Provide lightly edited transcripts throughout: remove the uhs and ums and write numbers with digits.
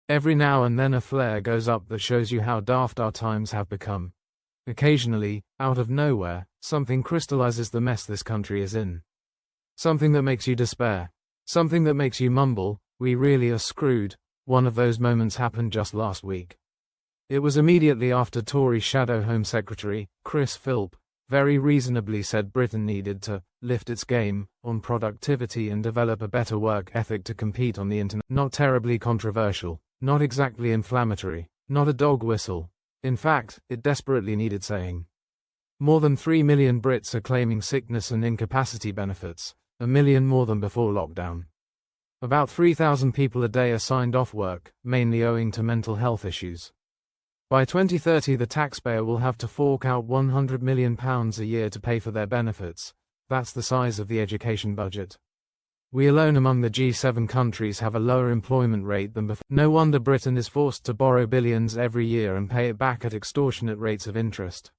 Every now and then a flare goes up that shows you how daft our times have become. Occasionally, out of nowhere, something crystallizes the mess this country is in. Something that makes you despair. Something that makes you mumble, "We really are screwed." One of those moments happened just last week. It was immediately after Tory Shadow Home Secretary, Chris Philp, very reasonably said Britain needed to lift its game on productivity and develop a better work ethic to compete on the internet. Not terribly controversial, not exactly inflammatory, not a dog whistle. In fact, it desperately needed saying. More than 3 million Brits are claiming sickness and incapacity benefits, 1 million more than before lockdown. About 3,000 people a day are signed off work, mainly owing to mental health issues. By 2030 the taxpayer will have to fork out £100 million a year to pay for their benefits. That's the size of the education budget. We alone among the G7 countries have a lower employment rate than before. No wonder Britain is forced to borrow billions every year and pay it back at extortionate rates of interest.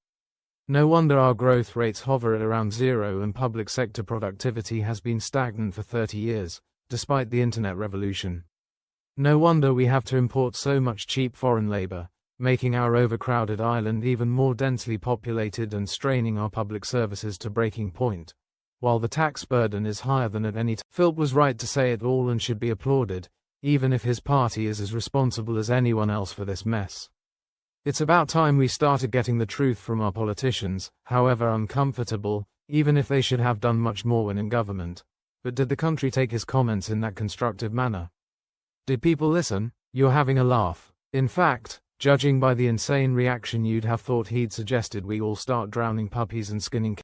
No wonder our growth rates hover at around zero and public sector productivity has been stagnant for 30 years, despite the internet revolution. No wonder we have to import so much cheap foreign labor, making our overcrowded island even more densely populated and straining our public services to breaking point, while the tax burden is higher than at any time. Philp was right to say it all and should be applauded, even if his party is as responsible as anyone else for this mess. It's about time we started getting the truth from our politicians, however uncomfortable, even if they should have done much more when in government. But did the country take his comments in that constructive manner? Did people listen? You're having a laugh. In fact, judging by the insane reaction, you'd have thought he'd suggested we all start drowning puppies and skinning